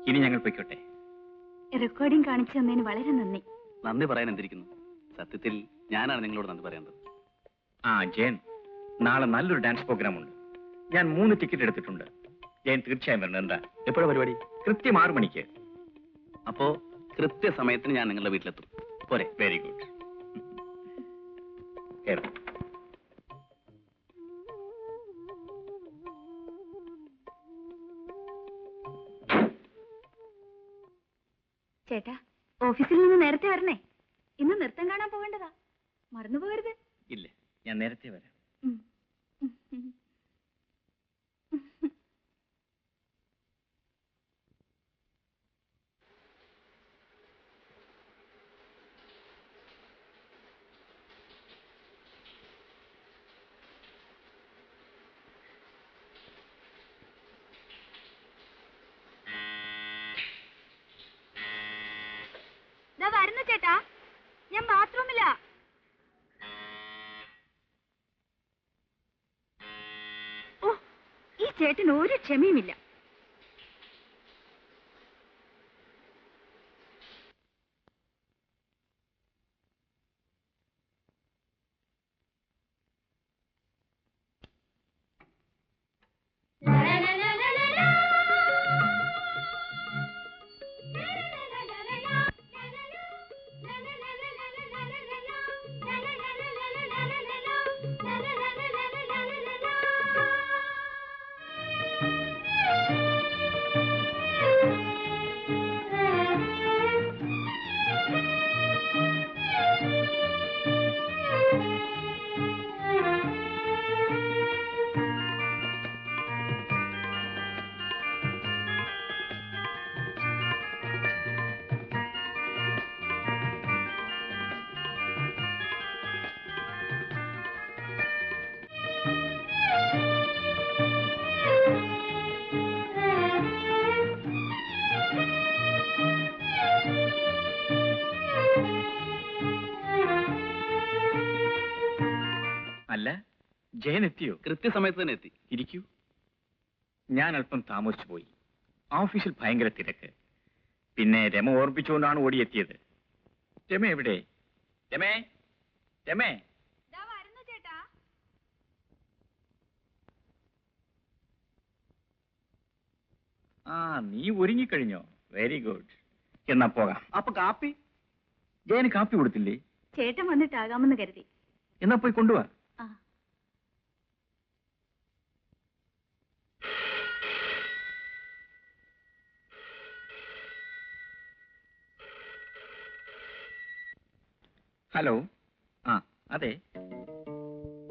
ഇനി ഞങ്ങൾ പൊയ്ക്കോട്ടെ? റെക്കോർഡിംഗ് കാണിച്ചു തന്നതിന് വളരെ നന്ദി. നന്ദി പറയാൻ എന്തിരിക്കുന്നു? സത്യത്തിൽ ഞാനാണ് നിങ്ങളോട് നന്ദി പറയേണ്ടത്. ആ ജയൻ, നാളെ നല്ലൊരു ഡാൻസ് പ്രോഗ്രാം ഉണ്ട്. ഞാൻ 3 ടിക്കറ്റ് എടുത്തിട്ടുണ്ട്. ജയൻ തീർച്ചയായും വരണം. എന്താ എപ്പോഴാണ് പരിപാടി? കൃത്യം 6 മണിക്ക്. അപ്പോ കൃത്യസമയത്തിന് ഞാൻ നിങ്ങളുടെ വീട്ടിലെത്തും. പോരെ? Very good. ചേട്ടാ, ഓഫീസിൽ നിന്ന് നേരത്തെ വരണേ. ഇന്ന് നൃത്തം കാണാൻ പോകേണ്ടതാ, മറന്നു പോകരുത്. ഇല്ല, ഞാൻ നേരത്തെ വരാം. വരുന്നു ചേട്ടാ, ഞാൻ ബാത്റൂമില്ല. ഓ, ഈ ചേട്ടന് ഒരു ക്ഷമയുമില്ല. അല്ല, ജയൻ എത്തിയോ? കൃത്യസമയത്ത് തന്നെ എത്തി. ഇരിക്കൂ. ഞാൻ അല്പം താമസിച്ചു പോയി. ഓഫീസിൽ ഭയങ്കര തിരക്ക്. പിന്നെ രമ ഓർപ്പിച്ചുകൊണ്ടാണ് ഓടിയെത്തിയത്. രമ എവിടെ? രമേ, രമേ. ആ, നീ ഒരുങ്ങിക്കഴിഞ്ഞോ? Very good. എന്നാ പോകാം. അപ്പൊ കാപ്പി? ജയന് കാപ്പി കൊടുത്തില്ലേ? ചേട്ടൻ വന്നിട്ടാകാമെന്ന് കരുതി. എന്നാ പോയി കൊണ്ടുപോവാ. ഹലോ. ആ, അതെ.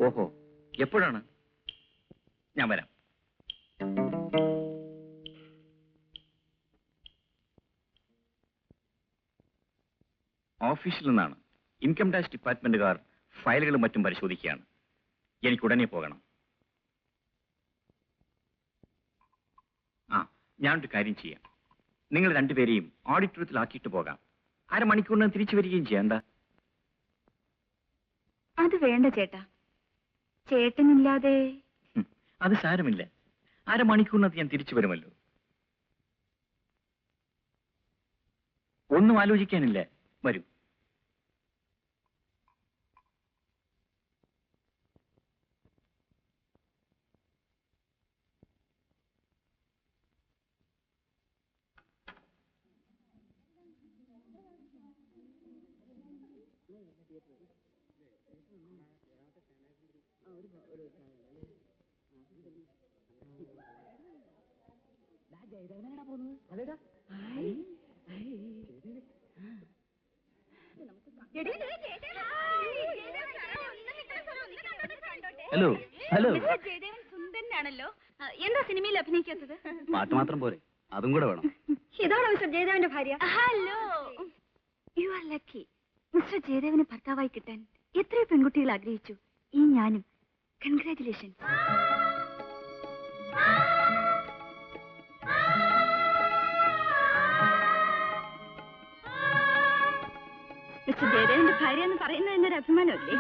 ഓഹോ, എപ്പോഴാണ്? ഞാൻ വരാം. ഓഫീസിൽ നിന്നാണ്. ഇൻകം ടാക്സ് ഡിപ്പാർട്ട്മെന്റുകാർ ഫയലുകളും മറ്റും പരിശോധിക്കുകയാണ്. എനിക്ക് ഉടനെ പോകണം. ആ, ഞാനൊരു കാര്യം ചെയ്യാം. നിങ്ങൾ രണ്ടുപേരെയും ഓഡിറ്റോറിയത്തിലാക്കിയിട്ട് പോകാം. അരമണിക്കൂറിന് തിരിച്ചു വരികയും ചെയ്യാം. എന്താ? അത് വേണ്ട ചേട്ടാ, ചേട്ടനില്ലാതെ. അത് സാരമില്ല. അരമണിക്കൂറിനകത്ത് ഞാൻ തിരിച്ചു വരുമല്ലോ. ഒന്നും ആലോചിക്കാനില്ല. വരൂ. Hello, hello. ജയദേവൻ സുന്ദരനാണല്ലോ. എന്താ സിനിമയിൽ അഭിനയിക്കാത്തത്? പാട്ട് മാത്രം പോരെ, അതും കൂടെ വേണം. ഇതാണോ മിസ്റ്റർ ജയദേവന്റെ ഭാര്യ? Hello, you are lucky. Mister ജയദേവന് ഭർത്താവായി കിട്ടാൻ എത്രയോ പെൺകുട്ടികൾ ആഗ്രഹിച്ചു. ഈ ഞാനും. കൺഗ്രാറ്റുലേഷൻ. മിസ്റ്റർ ജയദേവന്റെ ഭാര്യ എന്ന് പറയുന്നത് എന്നൊരു അഭിമാനമല്ലേ?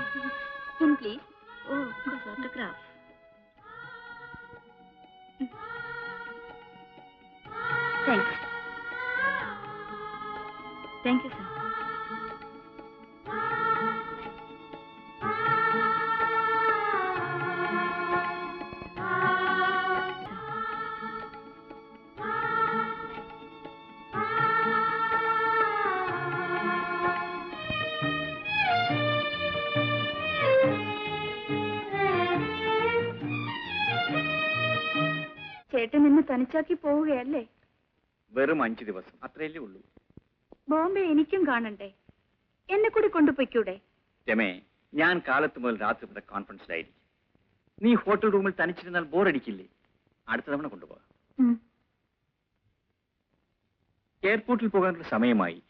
പ്ലീസ്. ഓ, photograph. Thanks. Thank you sir. ചേട്ടൻ എന്നെ തനിച്ചാക്കി പോവുകയല്ലേ? വെറും 5 ദിവസം അത്രയല്ലേ ഉള്ളൂ. ബോംബെ എനിക്കും കാണണ്ടേ? എന്നെ കൂടി കൊണ്ടുപോയിക്കൂടെ? രമേ, ഞാൻ കാലത്ത് മുതൽ രാത്രി വരെ കോൺഫറൻസിലായിരിക്കും. നീ ഹോട്ടൽ റൂമിൽ തനിച്ചിരുന്നാൽ ബോറടിക്കില്ലേ? അടുത്ത തവണ കൊണ്ടുപോകാം. എയർപോർട്ടിൽ പോകാനുള്ള സമയമായി.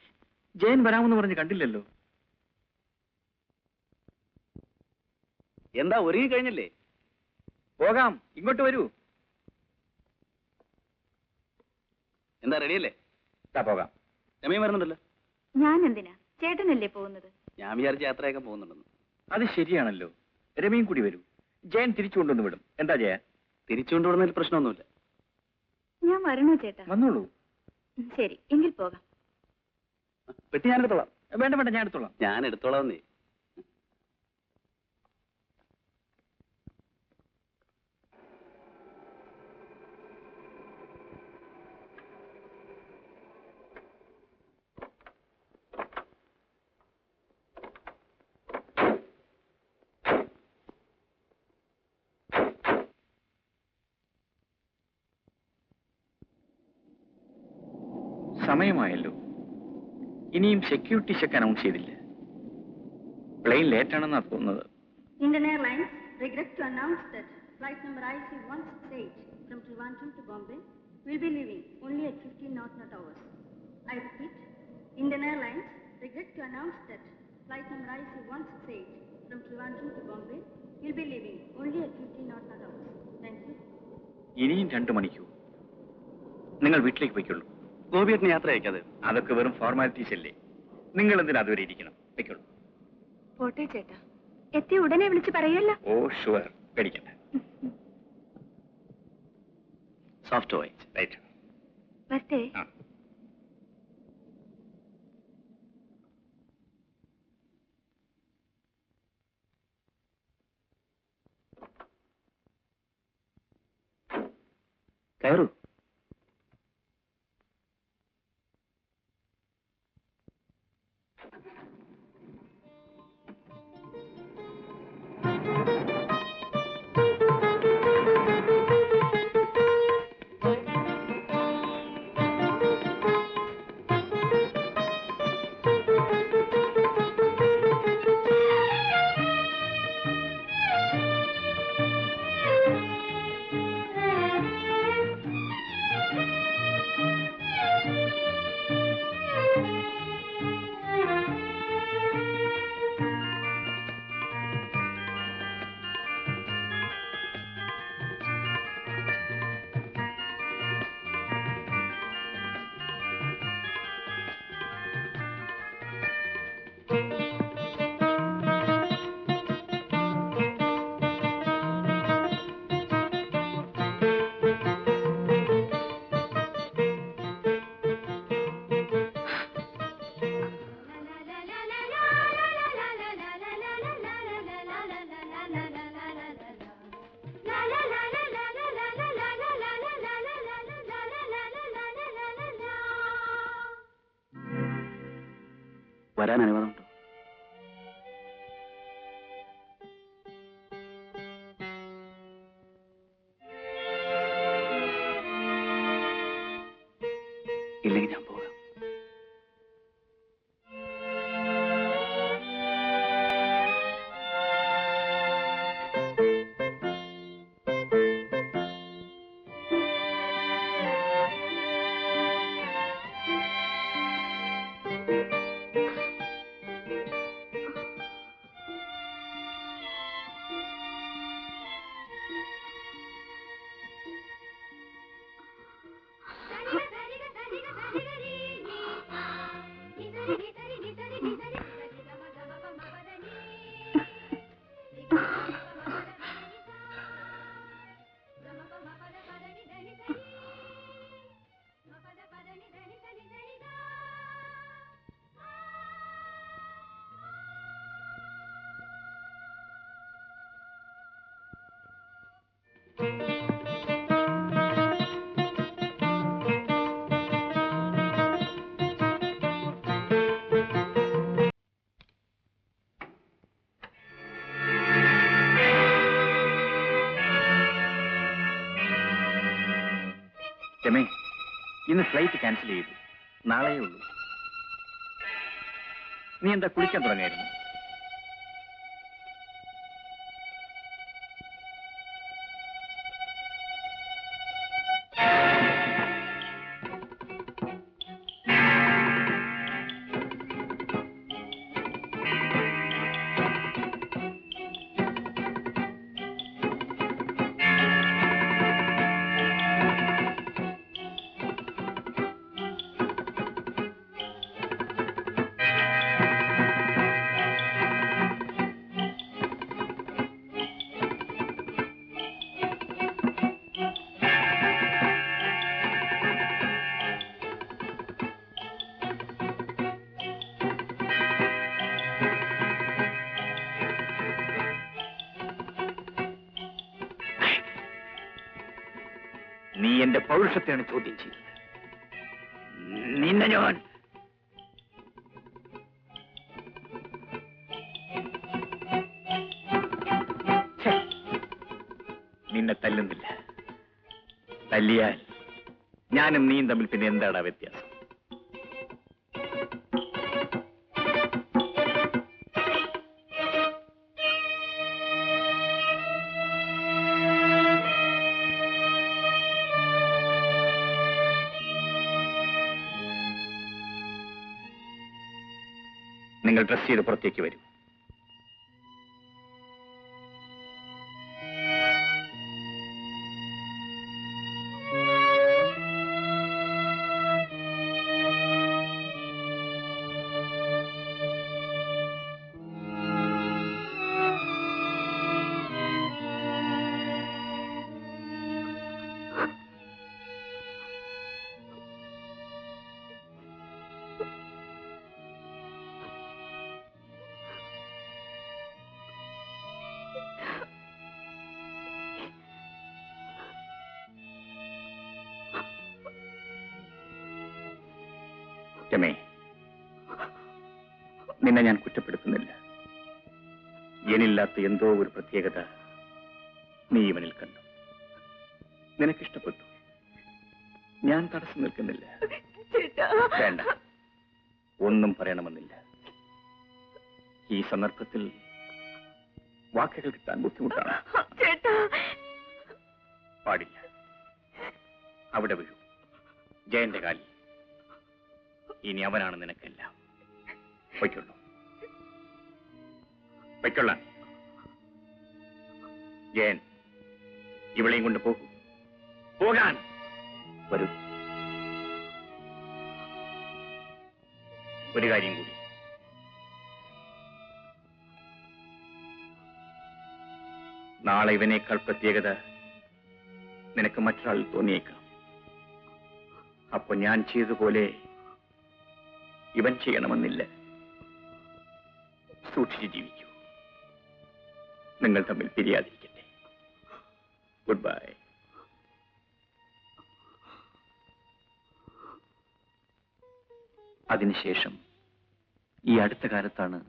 ജയൻ വരാമെന്ന് പറഞ്ഞ് കണ്ടില്ലല്ലോ. എന്താ ഒരുങ്ങി കഴിഞ്ഞല്ലേ? പോകാം, ഇങ്ങോട്ട് വരൂ. എന്താ റെഡിയല്ലേ? പോകാം. രമയും വരുന്നുണ്ടല്ലോ. ഞാൻ എന്തിനാ? ചേട്ടനല്ലേ പോകുന്നത്? ഞാൻ വിചാരിച്ച യാത്രയൊക്കെ പോകുന്നുണ്ടെന്ന്. അത് ശരിയാണല്ലോ. രമയും കൂടി വരൂ. ജയൻ തിരിച്ചു കൊണ്ടുവന്ന് വിടും. എന്താ ജയ? തിരിച്ചുകൊണ്ടുവിടുന്നതിൽ പ്രശ്നമൊന്നുമില്ല. ഞാൻ വരണോ ചേട്ടാ? വന്നോളൂ. ശരി, എങ്കിൽ പോകാം. പെട്ടി ഞാൻ എടുത്തോളാം. വേണ്ട വേണ്ട, ഞാൻ എടുത്തോളാം. ഞാൻ എടുത്തോളാം നീ. സമയമായല്ലോ. ഇനിയും സെക്യൂരിറ്റി ചെക്ക് അനൗൺസ് ചെയ്തില്ല. പ്ലെയിൻ ലേറ്റ് ആണെന്നാ തോന്നുന്നത്. Indian Airlines regret to announce that flight number IC-168 from Trivandrum to Bombay will be leaving only at 15 knot hours. I repeat, Indian Airlines regret to announce that flight number IC-168 from Trivandrum to Bombay will be leaving only at 15 knot hours. Thank you. ഇനിയും 2 മണിക്കൂർ. നിങ്ങൾ വീട്ടിലേക്ക് പോയിക്കൊള്ളൂ. ഗോപിയേട്ടന് യാത്ര അയക്കാതെ. അതൊക്കെ വെറും formalities അല്ലേ. നിങ്ങൾ എന്തിനാ അതുവരെ ഇരിക്കണം? വെക്കുള്ളൂ. പോട്ടെ ചേട്ടാ. എത്തി ഉടനെ വിളിച്ച് പറയല്ല. ഓ ഷുവർ, പേടിക്കണ്ട. Soft voice right. വരട്ടെ. കയറൂ. വരാൻ അനുവാദമുണ്ടോ? ഇല്ലെങ്കിൽ ഞാൻ പോകാം. രമേ, ഇന്ന് ഫ്ലൈറ്റ് ക്യാൻസൽ ചെയ്തു. നാളെയേ ഉള്ളൂ. നീ എന്താ കുളിക്കാൻ തുടങ്ങിയായിരുന്നു? നീ എന്റെ പൗരുഷത്തെയാണ് ചോദ്യം ചെയ്തത്. നിന്നെ ഞാൻ നിന്നെ തല്ലുന്നില്ല. തല്ലിയാൽ ഞാനും നീയും തമ്മിൽ പിന്നെ എന്താടാ വ്യത്യാസം? നിങ്ങൾ ഡ്രസ് ചെയ്ത് പുറത്തേക്ക് വരൂ. രമേ, നിന്നെ ഞാൻ കുറ്റപ്പെടുത്തുന്നില്ല. എന്നില്ലാത്ത എന്തോ ഒരു പ്രത്യേകത നീ ഇവനിൽ കണ്ടു. നിനക്കിഷ്ടപ്പെട്ടു. ഞാൻ തടസ്സം നിൽക്കുന്നില്ല. വേണ്ട, ഒന്നും പറയണമെന്നില്ല. ഈ സന്ദർഭത്തിൽ വാക്കുകൾ കിട്ടാൻ ബുദ്ധിമുട്ടാണ്. പാടില്ല. അവിടെ വീഴൂ, ജയന്റെ കാലിൽ. ഇനി അവനാണ് നിനക്കെല്ലാം. പൊയ്ക്കൊള്ളൂ, പൊയ്ക്കൊള്ളാൻ. ജയൻ, ഇവളെയും കൊണ്ട് പോകൂ. പോകാൻ വരൂ. ഒരു കാര്യം കൂടി. നാളെ ഇവനേക്കാൾ പ്രത്യേകത നിനക്ക് മറ്റൊരാളിൽ തോന്നിയേക്കാം. അപ്പൊ ഞാൻ ചെയ്തതുപോലെ ഇവൻ ചെയ്യണമെന്നില്ല. സൂക്ഷിച്ച് ജീവിക്കൂ. നിങ്ങൾ തമ്മിൽ പിരിയാതിരിക്കട്ടെ. Good bye. അതിനുശേഷം ഈ അടുത്ത കാലത്താണ്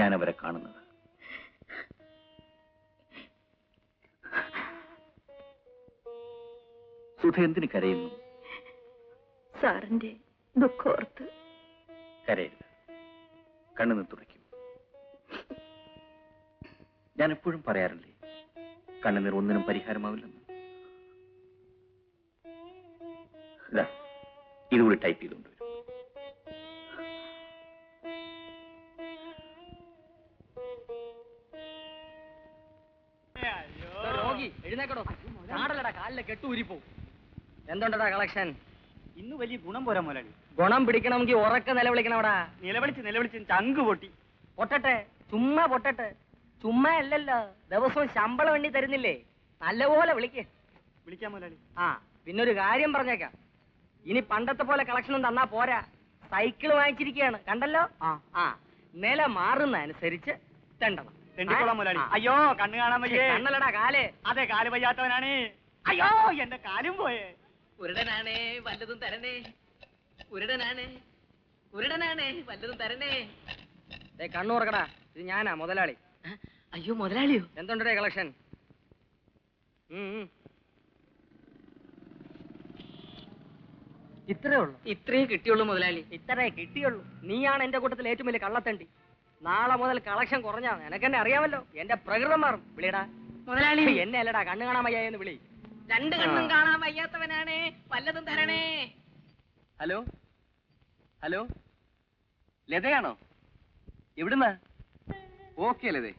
ഞാൻ അവരെ കാണുന്നത്. സുധ എന്തിന് കരയുന്നു? സാറിന്റെ ദുഃഖോർത്ത്. കരയരുത്. കണ്ണുനിന്ന് തുടയ്ക്കൂ. ഞാൻ എപ്പോഴും പറയാറില്ലേ, കണ്ണുനീർ ഒന്നിനും പരിഹാരമാവില്ലെന്ന്. ഇതാ, ഇതുകൂടി ടൈപ്പ് ചെയ്തുകൊണ്ട് വരും. എഴുന്നേക്കടോ. നാടല്ലടാ, കാലിലെ കെട്ടൂരിപ്പോ. എന്തുണ്ടടാ കളക്ഷൻ? ഇന്ന് വലിയ ഗുണം പോരാ മുതലാളി. ഗുണം പിടിക്കണമെങ്കിൽ ഉറക്ക നിലവിളിക്കണവടാ. നിലവിളിച്ച് ചങ്ക് പൊട്ടി. പൊട്ടട്ടെ, ചുമ്മാ പൊട്ടട്ടെ. ചുമ്മാ അല്ലല്ലോ, ദിവസവും ശമ്പളം എണ്ണി തരുന്നില്ലേ? നല്ലപോലെ വിളിക്ക്. വിളിക്കാം മുതലാളി. ആ, പിന്നൊരു കാര്യം പറഞ്ഞേക്കാം. ഇനി പണ്ടത്തെ പോലെ കളക്ഷനും തന്നാ പോരാ. സൈക്കിള് വാങ്ങിച്ചിരിക്കുകയാണ്, കണ്ടല്ലോ. ആ, നില മാറുന്ന അനുസരിച്ച് തെണ്ടണം. തെണ്ടിക്കോളാം മുതലാളി. അയ്യോ, കണ്ണ് കാണാൻ വയ്യേ. കണ്ണല്ലടാ കാല്. അതെ, കാല് വയ്യാത്തവനാണ്. അയ്യോ, എന്റെ കാലും പോയേ. ഉരുടനാണേ വല്ലതും തരണേ. ഉരുടനാണേ വല്ലതും തരണേ. കണ്ണു തുറക്കടാ, ഇത് ഞാനാ മുതലാളി. അയ്യോ, മുതലാളിയോ? എന്തുണ്ടേ കളക്ഷൻ? ഇത്രേ ഉള്ളൂ? ഇത്രേ കിട്ടിയുള്ളൂ മുതലാളി. ഇത്രേ കിട്ടിയുള്ളൂ. നീയാണ് എന്റെ കൂട്ടത്തിൽ ഏറ്റവും വലിയ കള്ളത്തണ്ടി. നാളെ മുതൽ കളക്ഷൻ കുറഞ്ഞാ എനക്കെന്നെ അറിയാമല്ലോ. എന്റെ പ്രകൃതം മാറും. വിളിയടാ മുതലാളി എന്നെ അല്ലടാ കണ്ണു കാണാൻ വയ്യ എന്ന് വിളി. രണ്ട് കണ്ണും കാണാൻ വയ്യാത്തവനാണ്, വല്ലതും തരണേ. ഹലോ ഹലോ, ലതയാണോ? എവിടുന്നാ? ഓക്കെ ലതേ,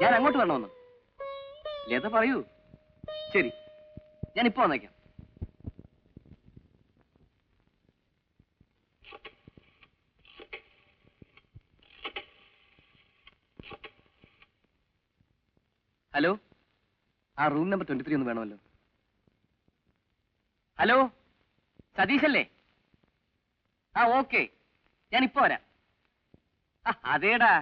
ഞാൻ അങ്ങോട്ട് വരണോന്ന്. ലത പറയൂ. ശരി, ഞാൻ ഇപ്പൊ വന്നേക്കാം. ഹലോ, ആ റൂം നമ്പർ 23 ഒന്ന് വേണമല്ലോ. ഹലോ, സതീശല്ലേ? ആ ഓക്കെ, ഞാൻ ഇപ്പൊ വരാം. അതേടാ.